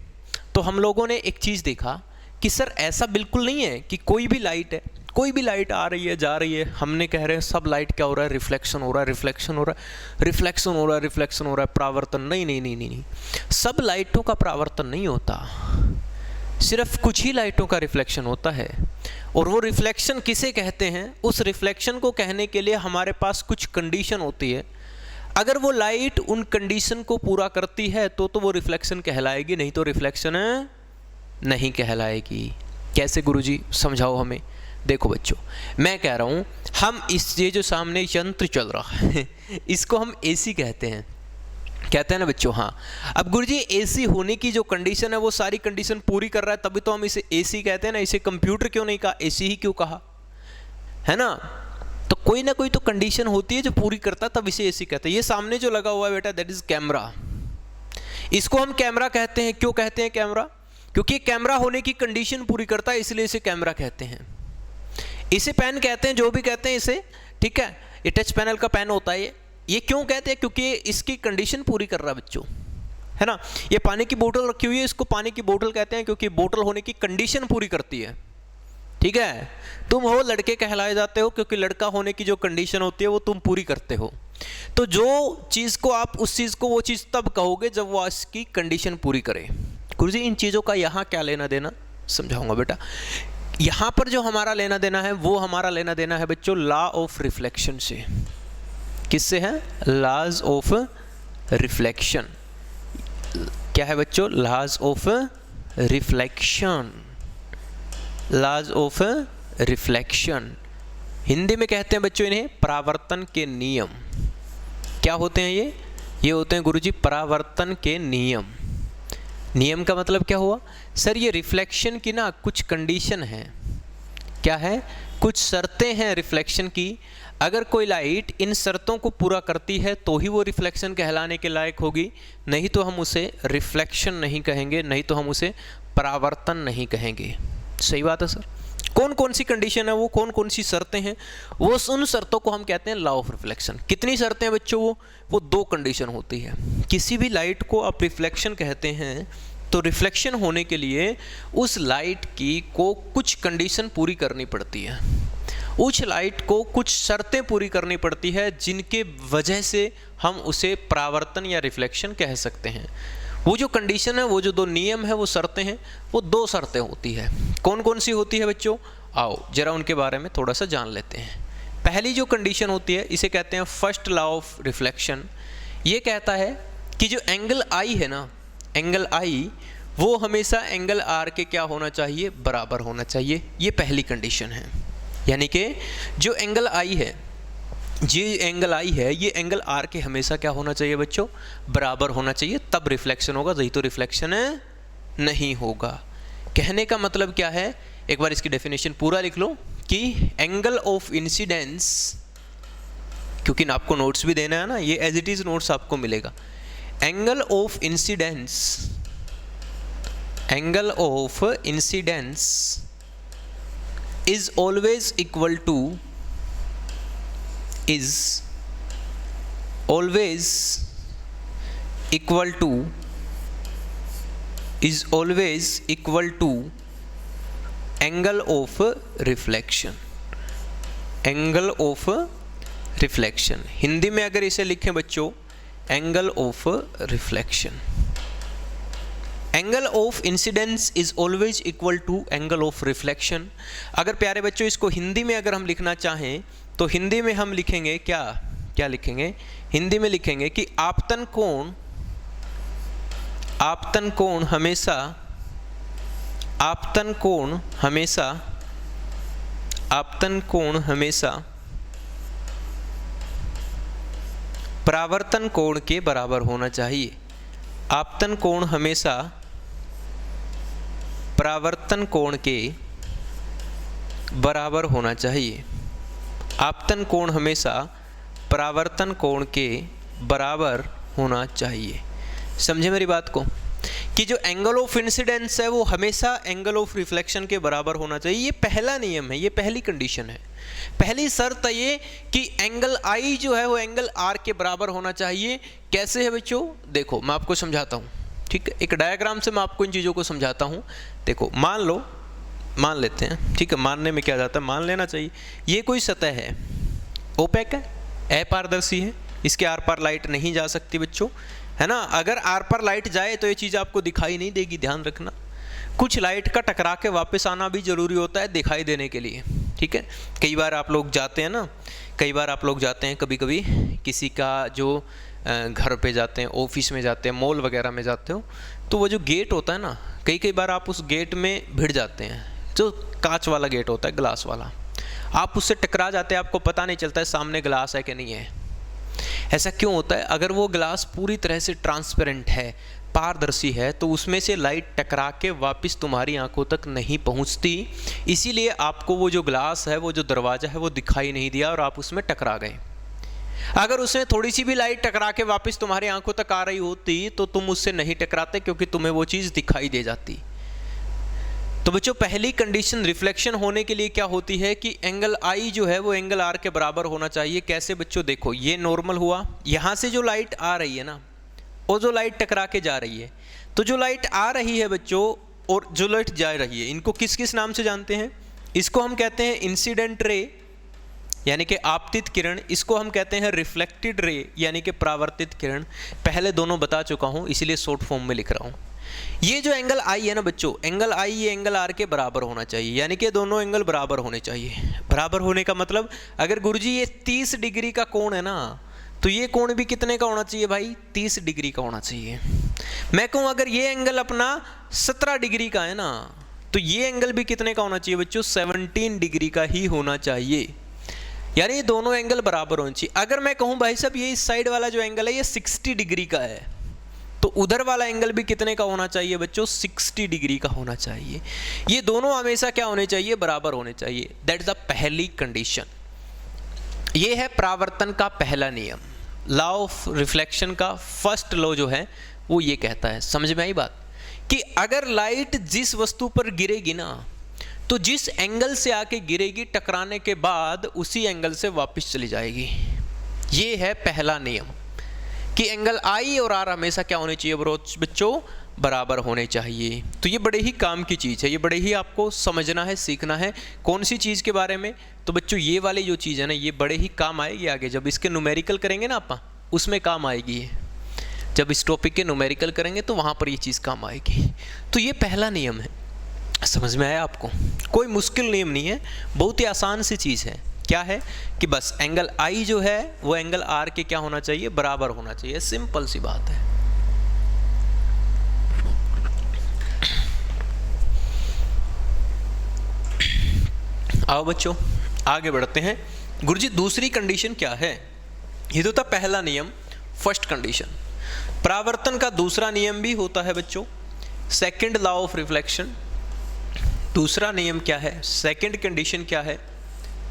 तो हम लोगों ने एक चीज़ देखा कि सर ऐसा बिल्कुल नहीं है कि कोई भी लाइट है, कोई भी लाइट आ रही है जा रही है, हमने कह रहे हैं सब लाइट क्या हो रहा है? रिफ्लेक्शन हो रहा है, रिफ्लेक्शन हो रहा है, रिफ्लेक्शन हो रहा है, रिफ्लेक्शन हो रहा है, परावर्तन नहीं नहीं नहीं नहीं नहीं। सब लाइटों का परावर्तन नहीं होता, सिर्फ कुछ ही लाइटों का रिफ्लेक्शन होता है। और वो रिफ्लेक्शन किसे कहते हैं? उस रिफ्लेक्शन को कहने के लिए हमारे पास कुछ कंडीशन होती है। अगर वो लाइट उन कंडीशन को पूरा करती है तो वो रिफ्लेक्शन कहलाएगी, नहीं तो रिफ्लेक्शन नहीं कहलाएगी। कैसे गुरुजी? समझाओ हमें। देखो बच्चों, मैं कह रहा हूँ हम ये जो सामने यंत्र चल रहा है इसको हम एसी कहते हैं, कहते हैं ना बच्चों? हाँ। अब गुरुजी एसी होने की जो कंडीशन है वो सारी कंडीशन पूरी कर रहा है, तभी तो हम इसे एसी कहते हैं ना। इसे कंप्यूटर क्यों नहीं कहा, एसी ही क्यों कहा, है ना? तो कोई ना कोई तो कंडीशन होती है जो पूरी करता है, तब इसे एसी कहते हैं। ये सामने जो लगा हुआ है बेटा, दैट इज कैमरा। इसको हम कैमरा कहते हैं। क्यों कहते हैं कैमरा? क्योंकि कैमरा होने की कंडीशन पूरी करता है, इसलिए इसे कैमरा कहते हैं। इसे पेन कहते हैं, जो भी कहते हैं इसे, ठीक है। ये टच पैनल का पेन होता है ये क्यों कहते हैं? क्योंकि इसकी कंडीशन पूरी कर रहा है बच्चों, है ना। ये पानी की बोतल रखी हुई है, इसको पानी की बोतल कहते हैं क्योंकि बोतल होने की कंडीशन पूरी करती है, ठीक है। तुम हो लड़के कहलाए जाते हो क्योंकि लड़का होने की जो कंडीशन होती है वो तुम पूरी करते हो। तो जो चीज़ को आप, उस चीज़ को वो चीज़ तब कहोगे जब वो इसकी कंडीशन पूरी करे। गुरुजी इन चीज़ों का यहाँ क्या लेना देना, समझाऊंगा बेटा। यहाँ पर जो हमारा लेना देना है वो हमारा लेना देना है बच्चों लॉ ऑफ रिफ्लेक्शन से। किससे है? Laws of reflection. क्या है बच्चों? Laws of reflection. Laws of reflection, Hindi में कहते हैं बच्चों इन्हें परावर्तन के नियम। क्या होते हैं ये? ये होते हैं गुरुजी परावर्तन के नियम। नियम का मतलब क्या हुआ? सर ये रिफ्लेक्शन की ना कुछ कंडीशन है। क्या है? कुछ शर्तें हैं रिफ्लेक्शन की। अगर कोई लाइट इन शर्तों को पूरा करती है तो ही वो रिफ्लेक्शन कहलाने के लायक होगी, नहीं तो हम उसे रिफ्लेक्शन नहीं कहेंगे, नहीं तो हम उसे परावर्तन नहीं कहेंगे। सही बात है सर। कौन कौन सी कंडीशन है वो, कौन कौन सी शर्तें हैं वो, उन शर्तों को हम कहते हैं लॉ ऑफ रिफ्लेक्शन। कितनी शर्तें हैं बच्चों? वो 2 कंडीशन होती है। किसी भी लाइट को आप रिफ्लेक्शन कहते हैं तो रिफ्लेक्शन होने के लिए उस लाइट की को कुछ कंडीशन पूरी करनी पड़ती है, उस लाइट को कुछ शर्तें पूरी करनी पड़ती है, जिनके वजह से हम उसे परावर्तन या रिफ्लेक्शन कह सकते हैं। वो जो कंडीशन है, वो जो दो नियम है, वो शर्तें हैं, वो दो शर्तें होती है। कौन कौन सी होती है बच्चों? आओ जरा उनके बारे में थोड़ा सा जान लेते हैं। पहली जो कंडीशन होती है, इसे कहते हैं फर्स्ट लॉ ऑफ रिफ्लेक्शन। ये कहता है कि जो एंगल आई है ना, एंगल आई वो हमेशा एंगल आर के क्या होना चाहिए? बराबर होना चाहिए। ये पहली कंडीशन है। यानी कि जो एंगल आई है, ये एंगल आर के हमेशा क्या होना चाहिए बच्चों? बराबर होना चाहिए, तब रिफ्लेक्शन होगा, नहीं तो रिफ्लेक्शन नहीं होगा। कहने का मतलब क्या है? एक बार इसकी डेफिनेशन पूरा लिख लो कि एंगल ऑफ इंसिडेंस, क्योंकि आपको नोट्स भी देना है ना, ये एज इट इज नोट्स आपको मिलेगा। Angle of incidence is always equal to angle of reflection। Angle of reflection, Hindi में अगर इसे लिखें बच्चों, angle of reflection. Angle of incidence is always equal to angle of reflection. अगर प्यारे बच्चों इसको हिंदी में अगर हम लिखना चाहें तो हिंदी में हम लिखेंगे क्या लिखेंगे? हिंदी में लिखेंगे कि आपतन कोण हमेशा परावर्तन कोण के बराबर होना चाहिए। आपतन कोण हमेशा परावर्तन कोण के बराबर होना चाहिए। आपतन कोण हमेशा परावर्तन कोण के बराबर होना चाहिए। समझे मेरी बात को? कि जो एंगल ऑफ इंसिडेंस है वो हमेशा एंगल ऑफ रिफ्लेक्शन के बराबर होना चाहिए। ये पहला नियम है, ये पहली कंडीशन है, पहली शर्त है ये कि एंगल आई जो है वो एंगल आर के बराबर होना चाहिए। कैसे है बच्चों? देखो मैं आपको समझाता हूँ, ठीक है? एक डायग्राम से मैं आपको इन चीज़ों को समझाता हूँ। देखो मान लेते हैं, ठीक है? मानने में क्या जाता है, मान लेना चाहिए। ये कोई सतह है, ओपेक है, अपारदर्शी है, इसके आर पार लाइट नहीं जा सकती बच्चों, है ना? अगर आर पर लाइट जाए तो ये चीज़ आपको दिखाई नहीं देगी, ध्यान रखना। कुछ लाइट का टकरा के वापस आना भी जरूरी होता है दिखाई देने के लिए, ठीक है? कई बार आप लोग जाते हैं ना, कभी कभी किसी का जो घर पे जाते हैं, ऑफिस में जाते हैं, मॉल वगैरह में जाते हो, तो वो जो गेट होता है ना, कई बार आप उस गेट में भिड़ जाते हैं, जो कांच वाला गेट होता है, ग्लास वाला, आप उससे टकरा जाते हैं, आपको पता नहीं चलता है सामने ग्लास है कि नहीं है। ऐसा क्यों होता है? अगर वो ग्लास पूरी तरह से ट्रांसपेरेंट है, पारदर्शी है, तो उसमें से लाइट टकरा के वापस तुम्हारी आंखों तक नहीं पहुंचती, इसीलिए आपको वो जो ग्लास है, वो जो दरवाज़ा है, वो दिखाई नहीं दिया और आप उसमें टकरा गए। अगर उसमें थोड़ी सी भी लाइट टकरा के वापस तुम्हारी आंखों तक आ रही होती तो तुम उससे नहीं टकराते, क्योंकि तुम्हें वो चीज़ दिखाई दे जाती। तो बच्चों पहली कंडीशन रिफ्लेक्शन होने के लिए क्या होती है कि एंगल आई जो है वो एंगल आर के बराबर होना चाहिए। कैसे बच्चों? देखो ये नॉर्मल हुआ, यहाँ से जो लाइट आ रही है ना, और जो लाइट टकरा के जा रही है, तो जो लाइट आ रही है बच्चों और जो लाइट जा रही है, इनको किस किस नाम से जानते हैं? इसको हम कहते हैं इंसिडेंट रे, यानी कि आपतित किरण। इसको हम कहते हैं रिफ्लेक्टेड रे, यानी कि परावर्तित किरण। पहले दोनों बता चुका हूँ, इसीलिए शॉर्ट फॉर्म में लिख रहा हूँ। ये जो एंगल आई है ना बच्चों, एंगल आई ये एंगल आर के बराबर होना चाहिए, यानी कि दोनों एंगल बराबर होने चाहिए। बराबर होने का मतलब, अगर गुरुजी ये 30 डिग्री का कोण है ना, तो ये कोण भी कितने का होना चाहिए भाई? 30 डिग्री का होना चाहिए। मैं कहूँ अगर ये एंगल अपना 17 डिग्री का है ना, तो ये एंगल भी कितने का होना चाहिए बच्चों? 17 डिग्री का ही होना चाहिए, यानी दोनों एंगल बराबर होने चाहिए। अगर मैं कहूँ भाई साहब ये इस साइड वाला जो एंगल है ये 60 डिग्री का है, तो उधर वाला एंगल भी कितने का होना चाहिए बच्चों? 60 डिग्री का होना चाहिए। ये दोनों हमेशा क्या होने चाहिए? बराबर होने चाहिए। दैट इज द पहली कंडीशन। ये है परावर्तन का पहला नियम। लॉ ऑफ रिफ्लेक्शन का फर्स्ट लॉ जो है वो ये कहता है, समझ में आई बात, कि अगर लाइट जिस वस्तु पर गिरेगी ना, तो जिस एंगल से आके गिरेगी, टकराने के बाद उसी एंगल से वापस चली जाएगी। ये है पहला नियम कि एंगल आई और आर हमेशा क्या होने चाहिए बच्चों? बराबर होने चाहिए। तो ये बड़े ही काम की चीज़ है, ये बड़े ही आपको समझना है, सीखना है। कौन सी चीज़ के बारे में? तो बच्चों ये वाली जो चीज़ है ना, ये बड़े ही काम आएगी आगे, जब इसके न्यूमेरिकल करेंगे ना आप, उसमें काम आएगी ये। जब इस टॉपिक के न्यूमेरिकल करेंगे तो वहाँ पर ये चीज़ काम आएगी। तो ये पहला नियम है, समझ में आया आपको? कोई मुश्किल नियम नहीं है, बहुत ही आसान सी चीज़ है। क्या है कि बस एंगल आई जो है वो एंगल आर के क्या होना चाहिए? बराबर होना चाहिए। सिंपल सी बात है। आओ बच्चों आगे बढ़ते हैं। गुरुजी दूसरी कंडीशन क्या है? ये तो था पहला नियम, फर्स्ट कंडीशन। परावर्तन का दूसरा नियम भी होता है बच्चों, सेकंड लॉ ऑफ रिफ्लेक्शन। दूसरा नियम क्या है? सेकंड कंडीशन क्या है?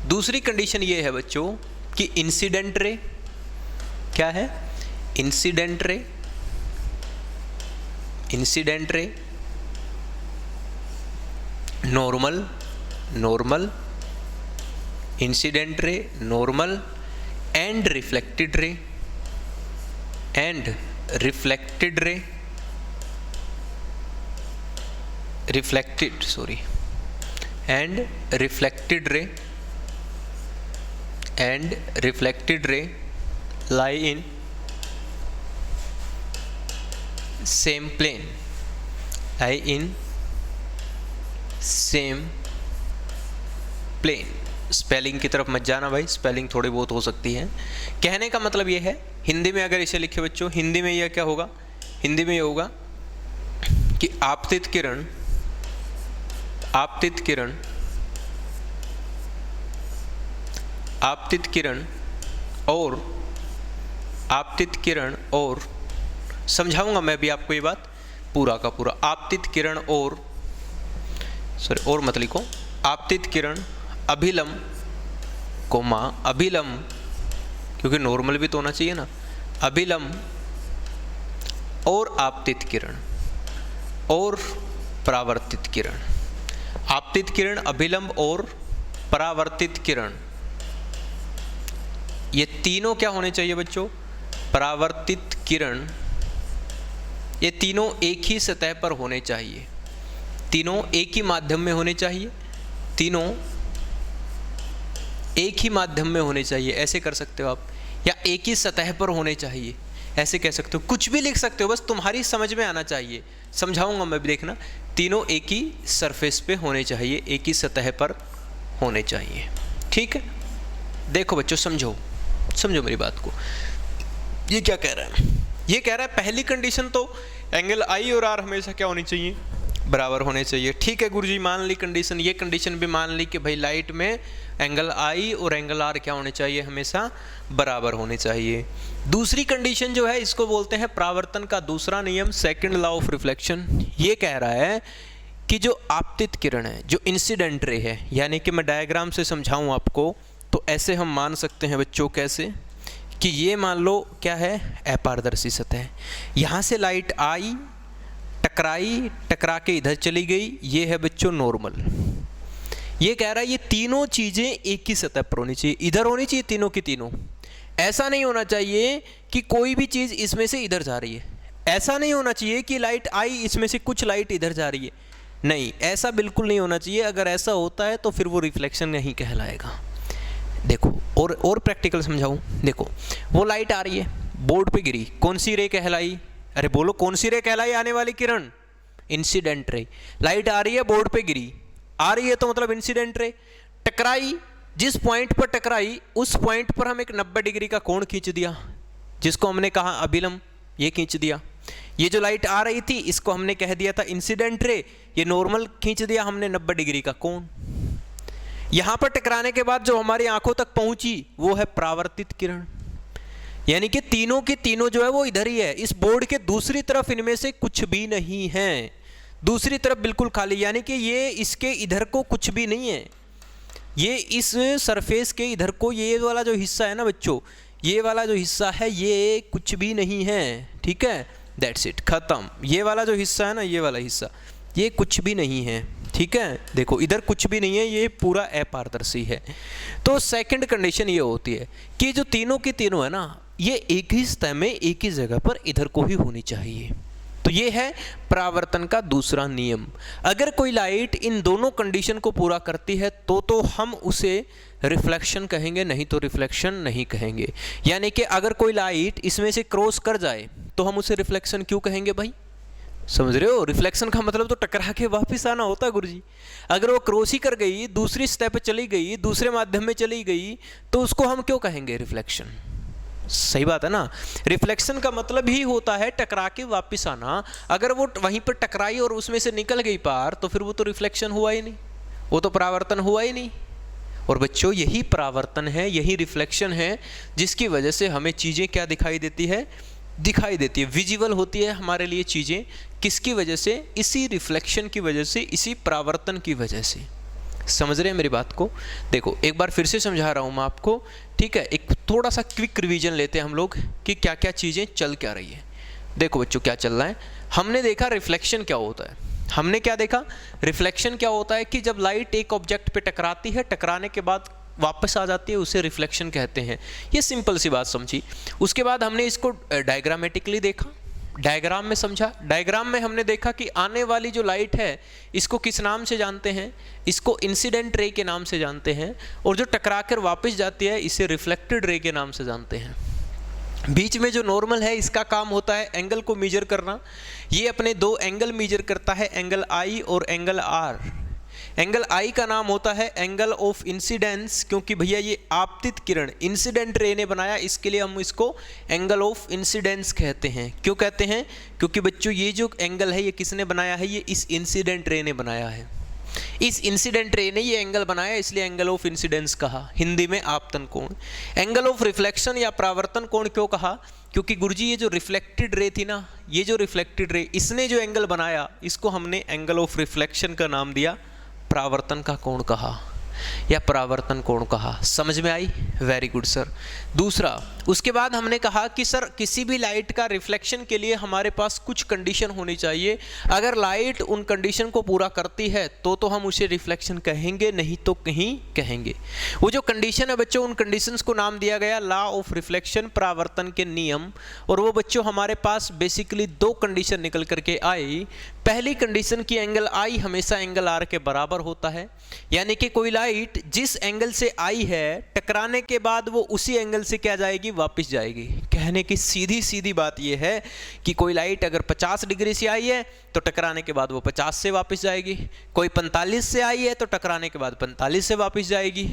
दूसरी कंडीशन ये है बच्चों कि इंसिडेंट रे क्या है? Incident ray, incident ray, normal, normal, incident ray, normal and reflected ray, and reflected ray, reflected sorry and reflected ray, and reflected ray lie in same plane, lie in same plane। Spelling की तरफ मत जाना भाई, spelling थोड़ी बहुत हो सकती है। कहने का मतलब ये है, हिंदी में अगर इसे लिखे बच्चों, हिंदी में यह क्या होगा? हिंदी में ये होगा कि आपतित किरण, आपतित किरण, आपतित किरण और आपतित किरण और, समझाऊंगा मैं भी आपको ये बात पूरा का पूरा। आपतित किरण और, सॉरी और मत लिखो, आपतित किरण अभिलंब कोमा अभिलंब, क्योंकि नॉर्मल भी तो होना चाहिए ना, अभिलंब और आपतित किरण और परावर्तित किरण। आपतित किरण, अभिलंब और परावर्तित किरण, ये तीनों क्या होने चाहिए बच्चों? परावर्तित किरण, ये तीनों एक ही सतह पर होने चाहिए, तीनों एक ही माध्यम में होने चाहिए, तीनों एक ही माध्यम में होने चाहिए, ऐसे कर सकते हो आप, या एक ही सतह पर होने चाहिए, ऐसे कह सकते हो, कुछ भी लिख सकते हो, बस तुम्हारी समझ में आना चाहिए। समझाऊंगा मैं भी, देखना। तीनों एक ही सरफेस पे होने चाहिए, एक ही सतह पर होने चाहिए, ठीक है? देखो बच्चों, समझो समझो मेरी बात को। ये क्या कह रहा है? ये कह रहा है पहली कंडीशन तो एंगल आई और आर हमेशा क्या होनी चाहिए? बराबर होने चाहिए। ठीक है गुरुजी, मान ली कंडीशन, ये कंडीशन भी मान ली कि भाई लाइट में एंगल आई और एंगल आर क्या होने चाहिए? हमेशा बराबर होने चाहिए। दूसरी कंडीशन जो है, इसको बोलते हैं परावर्तन का दूसरा नियम, सेकंड लॉ ऑफ रिफ्लेक्शन। ये कह रहा है कि जो आपतित किरण है, जो इंसिडेंट रे है, यानी कि मैं डायग्राम से समझाऊं आपको तो ऐसे हम मान सकते हैं बच्चों, कैसे कि ये मान लो क्या है? अपारदर्शी सतह। यहाँ से लाइट आई, टकराई, टकरा के इधर चली गई, ये है बच्चों नॉर्मल। ये कह रहा है ये तीनों चीज़ें एक ही सतह पर होनी चाहिए, इधर होनी चाहिए तीनों की तीनों। ऐसा नहीं होना चाहिए कि कोई भी चीज़ इसमें से इधर जा रही है, ऐसा नहीं होना चाहिए कि लाइट आई, इसमें से कुछ लाइट इधर जा रही है, नहीं, ऐसा बिल्कुल नहीं होना चाहिए। अगर ऐसा होता है तो फिर वो रिफ्लेक्शन नहीं कहलाएगा। देखो और प्रैक्टिकल समझाऊं। देखो वो लाइट आ रही है, बोर्ड पे गिरी, कौन सी रे कहलाई? अरे बोलो, कौन सी रे कहलाई? आने वाली किरण, इंसिडेंट रे। लाइट आ रही है, बोर्ड पे गिरी, आ रही है तो मतलब इंसिडेंट रे। टकराई, जिस पॉइंट पर टकराई उस पॉइंट पर हम एक 90 डिग्री का कोण खींच दिया, जिसको हमने कहा अभिलंब, ये खींच दिया। ये जो लाइट आ रही थी इसको हमने कह दिया था इंसिडेंट रे, ये नॉर्मल खींच दिया हमने 90 डिग्री का कोण। यहां पर टकराने के बाद जो हमारी आंखों तक पहुंची वो है परावर्तित किरण, यानी कि तीनों के तीनों जो है वो इधर ही है। इस बोर्ड के दूसरी तरफ इनमें से कुछ भी नहीं है, दूसरी तरफ बिल्कुल खाली, यानी कि ये इसके इधर को कुछ भी नहीं है, ये इस सरफेस के इधर को, ये वाला जो हिस्सा है ना बच्चों, ये वाला जो हिस्सा है ये कुछ भी नहीं है, ठीक है? दैट्स इट, खत्म। ये वाला जो हिस्सा है ना, ये वाला हिस्सा, ये कुछ भी नहीं है, ठीक है? देखो इधर कुछ भी नहीं है, ये पूरा अपारदर्शी है। तो सेकंड कंडीशन ये होती है कि जो तीनों की तीनों है ना, ये एक ही सतह में एक ही जगह पर इधर को ही होनी चाहिए। तो ये है परावर्तन का दूसरा नियम। अगर कोई लाइट इन दोनों कंडीशन को पूरा करती है तो हम उसे रिफ्लेक्शन कहेंगे, नहीं तो रिफ्लेक्शन नहीं कहेंगे। यानी कि अगर कोई लाइट इसमें से क्रॉस कर जाए तो हम उसे रिफ्लेक्शन क्यों कहेंगे भाई? समझ रहे हो? रिफ्लेक्शन का मतलब तो टकरा के वापस आना होता है गुरुजी। अगर वो क्रॉस ही कर गई, दूसरी स्टेप पे चली गई, दूसरे माध्यम में चली गई, तो उसको हम क्यों कहेंगे? रिफ्लेक्शन। सही बात है ना? रिफ्लेक्शन का मतलब ही होता है टकरा के वापस आना। अगर वो वहीं पर टकराई और उसमें से निकल गई पार, तो फिर वो तो रिफ्लेक्शन हुआ ही नहीं, वो तो परावर्तन हुआ ही नहीं। और बच्चों यही परावर्तन है, यही रिफ्लेक्शन है, जिसकी वजह से हमें चीज़ें क्या दिखाई देती है? दिखाई देती है, विजिबल होती है हमारे लिए चीज़ें। किसकी वजह से? इसी रिफ्लेक्शन की वजह से, इसी परावर्तन की वजह से। समझ रहे हैं मेरी बात को? देखो एक बार फिर से समझा रहा हूँ मैं आपको, ठीक है? एक थोड़ा सा क्विक रिवीजन लेते हैं हम लोग कि क्या क्या चीज़ें चल क्या रही है। देखो बच्चों क्या चल रहा है, हमने देखा रिफ्लेक्शन क्या होता है। हमने क्या देखा? रिफ्लेक्शन क्या होता है कि जब लाइट एक ऑब्जेक्ट पे टकराती है, टकराने के बाद वापस आ जाती है, उसे रिफ्लेक्शन कहते हैं। ये सिंपल सी बात समझी। उसके बाद हमने इसको डायग्रामेटिकली देखा, डायग्राम में समझा। डायग्राम में हमने देखा कि आने वाली जो लाइट है इसको किस नाम से जानते हैं? इसको इंसिडेंट रे के नाम से जानते हैं। और जो टकरा कर वापस जाती है इसे रिफ्लेक्टेड रे के नाम से जानते हैं। बीच में जो नॉर्मल है इसका काम होता है एंगल को मेजर करना। ये अपने दो एंगल मेजर करता है, एंगल आई और एंगल आर। एंगल आई का नाम होता है एंगल ऑफ इंसिडेंस, क्योंकि भैया ये आपतित किरण इंसिडेंट रे ने बनाया, इसके लिए हम इसको एंगल ऑफ इंसिडेंस कहते हैं। क्यों कहते हैं? क्योंकि बच्चों ये जो एंगल है ये किसने बनाया है? ये इस इंसिडेंट रे ने बनाया है। इस इंसिडेंट रे ने ये एंगल बनाया, इसलिए एंगल ऑफ इंसिडेंस कहा, हिंदी में आपतन कोण। एंगल ऑफ रिफ्लेक्शन या परावर्तन कोण क्यों कहा? क्योंकि गुरुजी ये जो रिफ्लेक्टेड रे थी ना, ये जो रिफ्लेक्टेड रे, इसने जो एंगल बनाया इसको हमने एंगल ऑफ रिफ्लेक्शन का नाम दिया, परावर्तन का कोण कहा या परावर्तन कोण कहा। समझ में आई? Very good sir. दूसरा, उसके बाद हमने कहा कि सर किसी भी लाइट का रिफ्लेक्शन के लिए हमारे पास कुछ कंडीशन होनी चाहिए। अगर लाइट उन कंडीशन को पूरा करती है तो हम उसे रिफ्लेक्शन कहेंगे, नहीं तो कहीं कहेंगे। वो जो कंडीशन है बच्चों, उन कंडीशंस को नाम दिया गया लॉ ऑफ रिफ्लेक्शन, परावर्तन के नियम। और वो बच्चों हमारे पास बेसिकली दो कंडीशन निकल करके आई। पहली कंडीशन की एंगल आई हमेशा एंगल आर के बराबर होता है, यानी कि कोई लाइट जिस एंगल से आई है टकराने के बाद वो उसी एंगल से क्या जाएगी? वापस जाएगी। कहने की सीधी सीधी बात यह है कि कोई लाइट अगर 50 डिग्री से आई है तो टकराने के बाद वो 50 से वापस जाएगी। कोई 45 से आई है तो टकराने के बाद 45 से वापस जाएगी।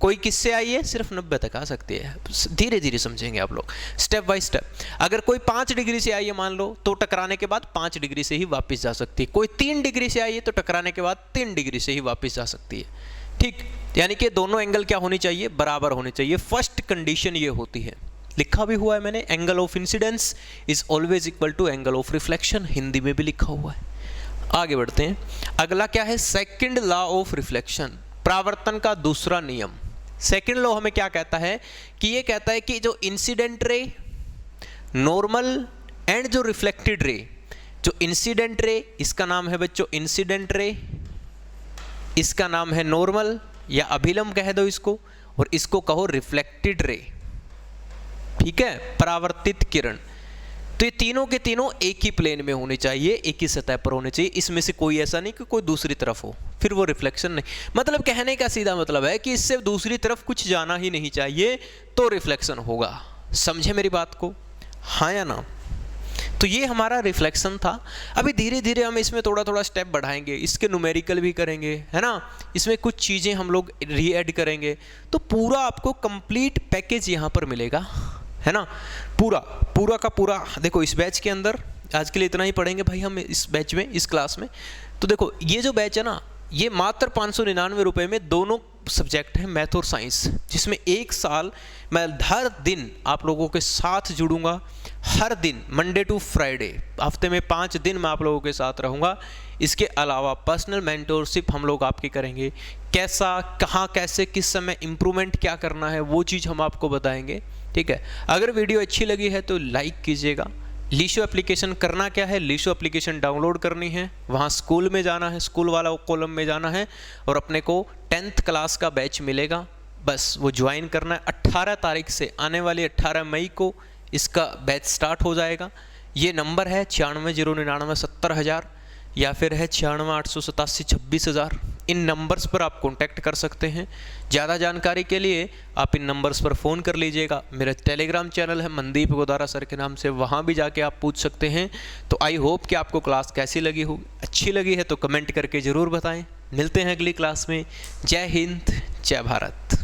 कोई किससे आई है? सिर्फ 90 तक आ सकती है। धीरे धीरे समझेंगे आप लोग, स्टेप बाय स्टेप। अगर कोई 5 डिग्री से आई है मान लो, तो टकराने के बाद 5 डिग्री से ही वापस जा सकती है। कोई 3 डिग्री से आई है तो टकराने के बाद 3 डिग्री से ही वापस जा सकती है। ठीक, यानी कि दोनों एंगल क्या होनी चाहिए? बराबर होने चाहिए। फर्स्ट कंडीशन ये होती है, लिखा भी हुआ है मैंने, angle of incidence is always equal to angle of reflection, Hindi में भी लिखा हुआ है। आगे बढ़ते हैं। अगला क्या है? सेकंड लॉ ऑफ रिफ्लेक्शन, परावर्तन का दूसरा नियम। सेकंड लॉ हमें क्या कहता है कि ये कहता है कि जो इंसिडेंट रे, नॉर्मल एंड जो रिफ्लेक्टेड रे, जो इंसिडेंट रे इसका नाम है बच्चों इंसिडेंट रे, इसका नाम है नॉर्मल या अभिलंब कह दो इसको, और इसको कहो रिफ्लेक्टेड रे। ठीक है, परावर्तित किरण। तो ये तीनों के तीनों एक ही प्लेन में होने चाहिए, एक ही सतह पर होने चाहिए। इसमें से कोई ऐसा नहीं कि कोई दूसरी तरफ हो, फिर वो रिफ्लेक्शन नहीं। मतलब कहने का सीधा मतलब है कि इससे दूसरी तरफ कुछ जाना ही नहीं चाहिए तो रिफ्लेक्शन होगा। समझे मेरी बात को? हाँ या ना? तो ये हमारा रिफ्लेक्शन था। अभी धीरे धीरे हम इसमें थोड़ा थोड़ा स्टेप बढ़ाएंगे, इसके न्यूमेरिकल भी करेंगे, है ना? इसमें कुछ चीज़ें हम लोग री ऐड करेंगे, तो पूरा आपको कंप्लीट पैकेज यहाँ पर मिलेगा, है ना? पूरा का पूरा। देखो इस बैच के अंदर आज के लिए इतना ही पढ़ेंगे भाई हम इस बैच में, इस क्लास में। तो देखो ये जो बैच है ना, ये मात्र 599 रुपये में दोनों सब्जेक्ट हैं, मैथ और साइंस, जिसमें एक साल मैं हर दिन आप लोगों के साथ जुड़ूंगा। हर दिन मंडे टू फ्राइडे, हफ्ते में 5 दिन मैं आप लोगों के साथ रहूंगा। इसके अलावा पर्सनल मेंटोरशिप हम लोग आपकी करेंगे, कैसा, कहाँ, कैसे, किस समय इम्प्रूवमेंट क्या करना है, वो चीज़ हम आपको बताएंगे। ठीक है, अगर वीडियो अच्छी लगी है तो लाइक कीजिएगा। लीशो एप्लीकेशन करना क्या है? लीशो एप्लीकेशन डाउनलोड करनी है, वहाँ स्कूल में जाना है, स्कूल वाला कॉलम में जाना है, और अपने को 10th क्लास का बैच मिलेगा, बस वो ज्वाइन करना है। 18 तारीख से, आने वाली 18 मई को इसका बैच स्टार्ट हो जाएगा। ये नंबर है 9609970000 या फिर है 96,887,26,000। इन नंबर्स पर आप कांटेक्ट कर सकते हैं। ज़्यादा जानकारी के लिए आप इन नंबर्स पर फ़ोन कर लीजिएगा। मेरा टेलीग्राम चैनल है मनदीप गोदारा सर के नाम से, वहाँ भी जाके आप पूछ सकते हैं। तो आई होप कि आपको क्लास कैसी लगी होगी। अच्छी लगी है तो कमेंट करके ज़रूर बताएं। मिलते हैं अगली क्लास में। जय हिंद, जय भारत।